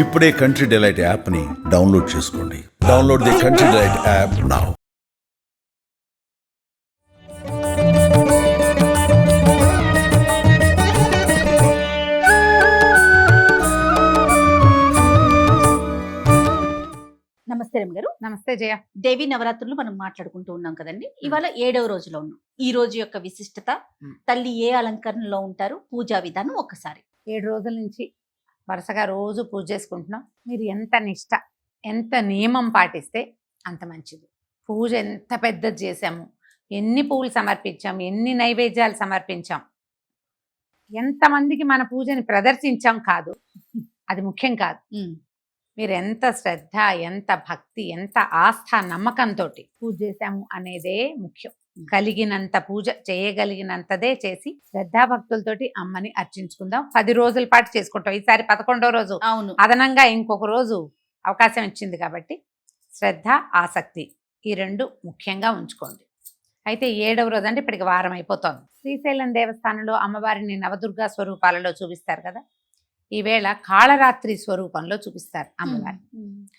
ఇప్పుడే country delight యాప్ని download చేసుకోండి. Download the country delight app now. నమస్తే రమ్య గారు. నమస్తే జయ. దేవి నవరాత్రులు మనం మాట్లాడుకుంటూ ఉన్నాం కదండి. ఇవాళ 7వ రోజులో ఉన్నాం. ఈ రోజు యొక్క విశిష్టత, తల్లి ఏ అలంకరణలో ఉంటారు, పూజా విధానం ఒక్కసారి. 7 రోజుల నుంచి వరుసగా రోజు పూజ చేసుకుంటున్నాం. మీరు ఎంత నిష్ట, ఎంత నియమం పాటిస్తే అంత మంచిది. పూజ ఎంత పెద్దది చేసాము, ఎన్ని పువ్వులు సమర్పించాం, ఎన్ని నైవేద్యాలు సమర్పించాం, ఎంతమందికి మన పూజని ప్రదర్శించాం కాదు, అది ముఖ్యం కాదు. మీరు ఎంత శ్రద్ధ, ఎంత భక్తి, ఎంత ఆస్థ, నమ్మకంతో పూజ చేశాము అనేదే ముఖ్యం. కలిగినంత పూజ చేయగలిగినంతదే చేసి శ్రద్ధాభక్తులతోటి అమ్మని అర్చించుకుందాం. 10 రోజుల పాటు చేసుకుంటాం. ఈసారి 11వ రోజు అవును, అదనంగా ఇంకొక రోజు అవకాశం ఇచ్చింది కాబట్టి శ్రద్ధ, ఆసక్తి ఈ 2 ముఖ్యంగా ఉంచుకోండి. అయితే 7వ రోజు అంటే ఇప్పటికి వారం అయిపోతుంది. శ్రీశైలం దేవస్థానంలో అమ్మవారిని నవదుర్గా స్వరూపాలలో చూపిస్తారు కదా. ఈవేళ కాళరాత్రి స్వరూపంలో చూపిస్తారు అమ్మవారిని.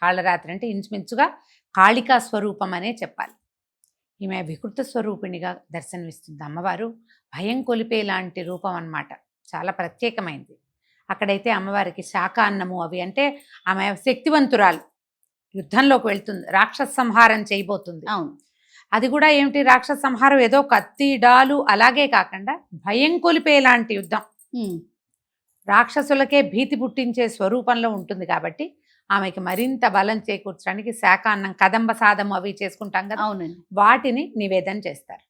కాళరాత్రి అంటే ఇంచుమించుగా కాళికా స్వరూపం అనే చెప్పాలి. ఈమె వికృత స్వరూపిణిగా దర్శనమిస్తుంది. అమ్మవారు భయం కొలిపే లాంటి రూపం అన్నమాట. చాలా ప్రత్యేకమైంది. అక్కడైతే అమ్మవారికి శాకాన్నము అవి అంటే ఆమె శక్తివంతురాలు, యుద్ధంలోకి వెళ్తుంది, రాక్షస సంహారం చేయబోతుంది. అవును, అది కూడా ఏమిటి, రాక్షస సంహారం ఏదో కత్తి డాలు అలాగే కాకుండా భయం కొలిపే లాంటి యుద్ధం, రాక్షసులకే భీతి పుట్టించే స్వరూపంలో ఉంటుంది. కాబట్టి ఆమెకి మరింత బలం చేకూర్చడానికి శాకాన్నం, కదంబ సాధము అవి చేసుకుంటాం కదా, అవునండి, వాటిని నివేదన చేస్తారు.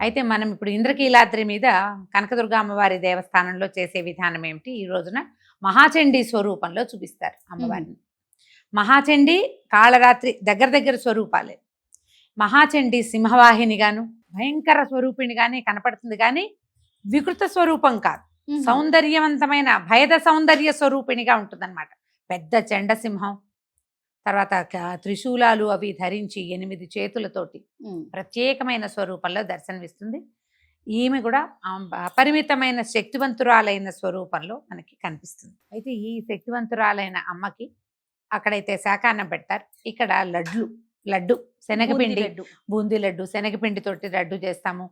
అయితే మనం ఇప్పుడు ఇంద్రకీలాద్రి మీద కనకదుర్గ అమ్మవారి దేవస్థానంలో చేసే విధానం ఏమిటి, ఈ రోజున మహాచండీ స్వరూపంలో చూపిస్తారు అమ్మవారిని. మహాచండీ కాళరాత్రి దగ్గర స్వరూపాలే. మహాచండీ సింహవాహినిగాను భయంకర స్వరూపిణిగానే కనపడుతుంది, కానీ వికృత స్వరూపం కాదు, సౌందర్యవంతమైన భయద సౌందర్య స్వరూపిణిగా ఉంటుందన్నమాట. పెద్ద చండసింహం, తర్వాత త్రిశూలాలు అవి ధరించి 8 చేతులతోటి ప్రత్యేకమైన స్వరూపంలో దర్శనమిస్తుంది. ఈమె కూడా అపరిమితమైన శక్తివంతురాలైన స్వరూపంలో మనకి కనిపిస్తుంది. అయితే ఈ శక్తివంతురాలైన అమ్మకి అక్కడైతే శాకాన్నం పెడతారు. ఇక్కడ లడ్డు శనగపిండి, బూందీ లడ్డు, శనగపిండితోటి లడ్డు చేస్తాము.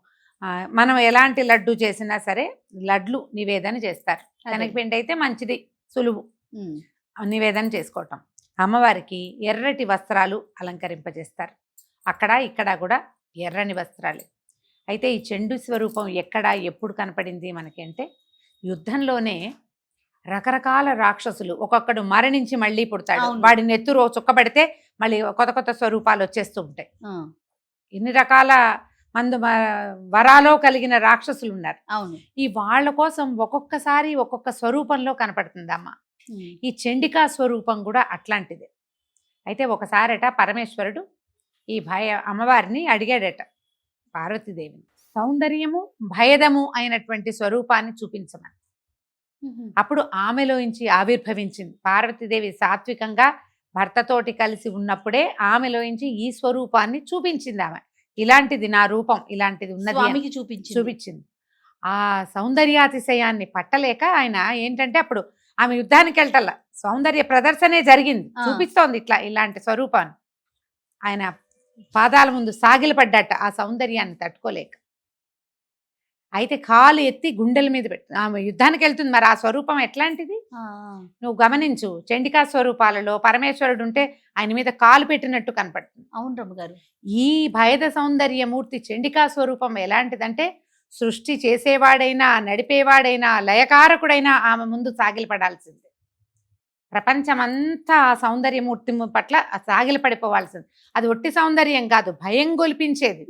మనం ఎలాంటి లడ్డు చేసినా సరే లడ్లు నివేదన చేస్తారు. శనగపిండి అయితే మంచిది, సులువు నివేదన చేసుకోవటం. అమ్మవారికి ఎర్రటి వస్త్రాలు అలంకరింపజేస్తారు. అక్కడ ఇక్కడ కూడా ఎర్రని వస్త్రాలే. అయితే ఈ చెండు స్వరూపం ఎక్కడ ఎప్పుడు కనపడింది మనకి అంటే, యుద్ధంలోనే రకరకాల రాక్షసులు ఒక్కొక్కడు మరణించి మళ్ళీ పుడతాడు. వాడి నెత్తురు చుక్కబడితే మళ్ళీ కొత్త స్వరూపాలు వచ్చేస్తూ ఉంటాయి. ఇన్ని రకాల వరాలో కలిగిన రాక్షసులు ఉన్నారు. అవును, ఈ వాళ్ళ కోసం ఒక్కొక్కసారి ఒక్కొక్క స్వరూపంలో కనపడుతుంది అమ్మ. ఈ చండికా స్వరూపం కూడా అట్లాంటిదే. అయితే ఒకసారట పరమేశ్వరుడు ఈ అమ్మవారిని అడిగాడట పార్వతీదేవిని, సౌందర్యము భయదము అయినటువంటి స్వరూపాన్ని చూపించమని. అప్పుడు ఆమెలోంచి ఆవిర్భవించింది పార్వతీదేవి. సాత్వికంగా భర్తతోటి కలిసి ఉన్నప్పుడే ఆమెలోంచి ఈ స్వరూపాన్ని చూపించింది ఆమె. ఇలాంటిది నా రూపం, ఇలాంటిది ఉన్నది చూపించింది. ఆ సౌందర్యాతిశయాన్ని పట్టలేక ఆయన ఏంటంటే, అప్పుడు ఆమె యుద్ధానికి వెళ్ళటల్లా సౌందర్య ప్రదర్శనే జరిగింది, చూపిస్తోంది ఇలాంటి స్వరూపాన్ని. ఆయన పాదాల ముందు సాగిలపడ్డట ఆ సౌందర్యాన్ని తట్టుకోలేక. అయితే కాలు ఎత్తి గుండెల మీద పెట్టు, ఆమె యుద్ధానికి వెళ్తుంది. మరి ఆ స్వరూపం ఎట్లాంటిది నువ్వు గమనించు. చండికా స్వరూపాలలో పరమేశ్వరుడు ఉంటే ఆయన మీద కాలు పెట్టినట్టు కనపడుతుంది. అవును రమ్మ గారు, ఈ భయద సౌందర్యమూర్తి చండికా స్వరూపం ఎలాంటిదంటే, సృష్టి చేసేవాడైనా, నడిపేవాడైనా, లయకారకుడైనా ఆమె ముందు సాగిలపడాల్సిందే. ప్రపంచమంతా ఆ సౌందర్యమూర్తి పట్ల సాగిలపడిపోవాల్సింది. అది ఒట్టి సౌందర్యం కాదు, భయం గొల్పించేది.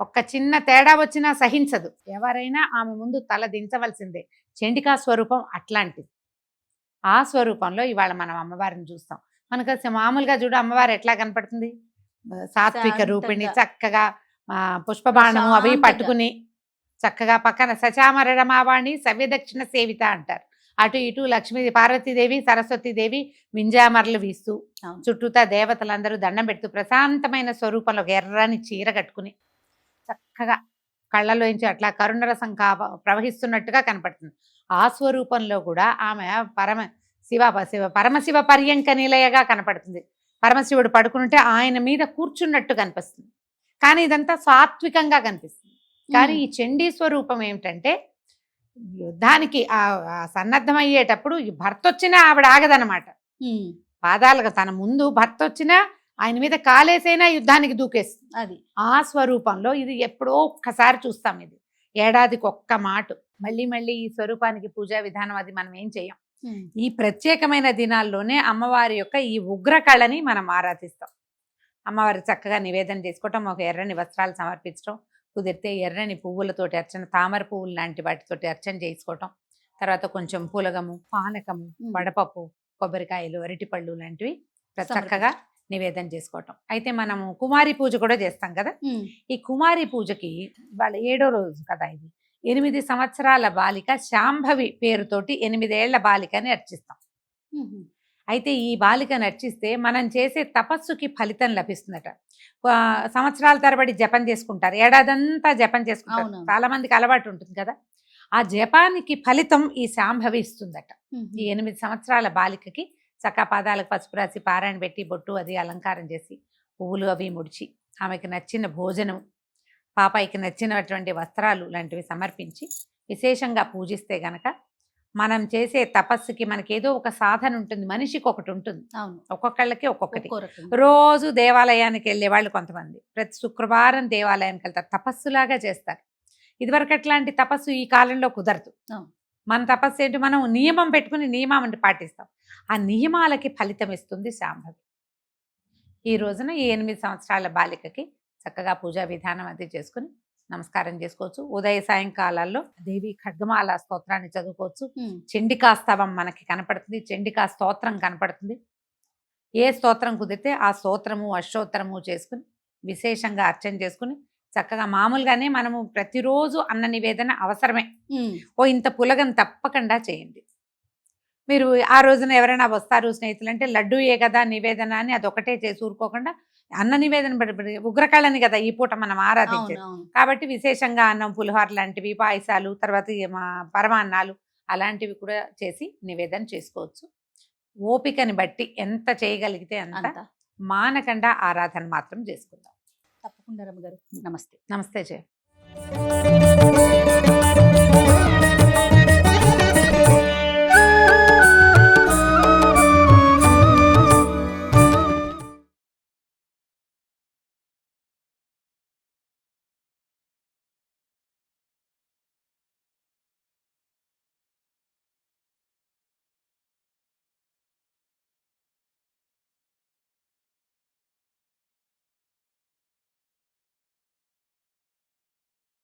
ఒక్క చిన్న తేడా వచ్చినా సహించదు. ఎవరైనా ఆమె ముందు తల దించవలసిందే. చండికా స్వరూపం అట్లాంటిది. ఆ స్వరూపంలో ఇవాళ మనం అమ్మవారిని చూస్తాం. మనకు మామూలుగా చూడు అమ్మవారు ఎట్లా కనపడుతుంది, సాత్విక రూపిణి, చక్కగా పుష్పబాణము అవి పట్టుకుని చక్కగా పక్కన సచామర రమావాణి సవ్యదక్షిణ సేవిత అంటారు. అటు ఇటు లక్ష్మీ పార్వతీదేవి, సరస్వతీదేవి మింజామరలు వీస్తూ చుట్టూతా దేవతలందరూ దండం పెడుతూ ప్రశాంతమైన స్వరూపంలో ఎర్రని చీర కట్టుకుని చక్కగా కళ్ళలోంచి అట్లా కరుణరసం ప్రవహిస్తున్నట్టుగా కనపడుతుంది. ఆ స్వరూపంలో కూడా ఆమె పరమ శివ పరమశివ పర్యంక నిలయగా కనపడుతుంది. పరమశివుడు పడుకుంటే ఆయన మీద కూర్చున్నట్టు కనిపిస్తుంది, కానీ ఇదంతా సాత్వికంగా కనిపిస్తుంది. కానీ ఈ చండీ స్వరూపం ఏమిటంటే యుద్ధానికి ఆ సన్నద్ధమయ్యేటప్పుడు ఈ భర్త వచ్చినా ఆవిడ ఆగదనమాట. పాదాలకు తన ముందు భర్త వచ్చినా ఆయన మీద కాలేసైనా యుద్ధానికి దూకేస్తుంది. అది ఆ స్వరూపంలో ఇది ఎప్పుడో ఒక్కసారి చూస్తాం. ఇది ఏడాదికి ఒక్క మాట. మళ్ళీ మళ్ళీ ఈ స్వరూపానికి పూజా విధానం అది మనం ఏం చేయం. ఈ ప్రత్యేకమైన దినాల్లోనే అమ్మవారి యొక్క ఈ ఉగ్ర కళని మనం ఆరాధిస్తాం. అమ్మవారికి చక్కగా నివేదన చేసుకోవటం, ఒక ఎర్రని వస్త్రాలు సమర్పించడం, కుదిరితే ఎర్రని పువ్వులతోటి అర్చన, తామర పువ్వులు లాంటి వాటితోటి అర్చన చేసుకోవటం, తర్వాత కొంచెం పులగము, పానకము, వడపప్పు, కొబ్బరికాయలు, అరటిపళ్ళు లాంటివి చక్కగా నివేదన చేసుకోవటం. అయితే మనము కుమారి పూజ కూడా చేస్తాం కదా. ఈ కుమారి పూజకి వాళ్ళ 7వ రోజు కదా. ఇది 8 సంవత్సరాల బాలిక శాంభవి పేరుతోటి 8 ఏళ్ల బాలికని అర్చిస్తాం. అయితే ఈ బాలికను అర్చిస్తే మనం చేసే తపస్సుకి ఫలితం లభిస్తుందట. సంవత్సరాల తరబడి జపం చేసుకుంటారు, ఏడాదంతా జపం చేసుకుంటారు. చాలా మందికి అలవాటు ఉంటుంది కదా. ఆ జపానికి ఫలితం ఈ శాంభవి ఇస్తుందట. ఈ 8 సంవత్సరాల బాలికకి చక్క పాదాలకు పసుపు రాసి, పారాయణ పెట్టి, బొట్టు అది అలంకారం చేసి, పువ్వులు అవి ముడిచి, ఆమెకి నచ్చిన భోజనం, పాపాయికి నచ్చినటువంటి వస్త్రాలు లాంటివి సమర్పించి విశేషంగా పూజిస్తే గనక మనం చేసే తపస్సుకి మనకి ఏదో ఒక సాధన ఉంటుంది. మనిషికి ఒకటి ఉంటుంది, ఒక్కొక్కళ్ళకి ఒక్కొక్కటి. రోజు దేవాలయానికి వెళ్ళే వాళ్ళు కొంతమంది ప్రతి శుక్రవారం దేవాలయానికి వెళ్తారు, తపస్సులాగా చేస్తారు. ఇదివరకు అట్లాంటి తపస్సు ఈ కాలంలో కుదరదు. మన తపస్సు ఏంటి, మనం నియమం పెట్టుకుని నియమాన్ని పాటిస్తాం. ఆ నియమాలకి ఫలితం ఇస్తుంది శాంభవి. ఈ రోజున ఈ 8 సంవత్సరాల బాలికకి చక్కగా పూజా విధానం అది చేసుకుని నమస్కారం చేసుకోవచ్చు. ఉదయ సాయంకాలాల్లో దేవి ఖడ్గమాల స్తోత్రాన్ని చదువుకోవచ్చు. చండికాస్తవం మనకి కనపడుతుంది, చండికా స్తోత్రం కనపడుతుంది. ఏ స్తోత్రం కుదిరితే ఆ స్తోత్రము అష్టోత్తరము చేసుకుని విశేషంగా అర్చన చేసుకుని చక్కగా మామూలుగానే మనము ప్రతిరోజు అన్న నివేదన అవసరమే. ఇంత పులగం తప్పకుండా చేయండి. మీరు ఆ రోజున ఎవరైనా వస్తారు స్నేహితులు అంటే లడ్డూయే కదా నివేదన అని అదొకటే చేసి ఊరుకోకుండా అన్న నివేదన ఉగ్రకళని కదా ఈ పూట మనం ఆరాధించేది. కాబట్టి విశేషంగా అన్నం, పులిహోర లాంటివి, పాయసాలు, తర్వాత పరమాన్నాలు అలాంటివి కూడా చేసి నివేదన చేసుకోవచ్చు. ఓపికని బట్టి ఎంత చేయగలిగితే అంత, మానకుండా ఆరాధన మాత్రం చేసుకుందాం. తప్పకుండా రమ్మగారు. నమస్తే. నమస్తే జయ.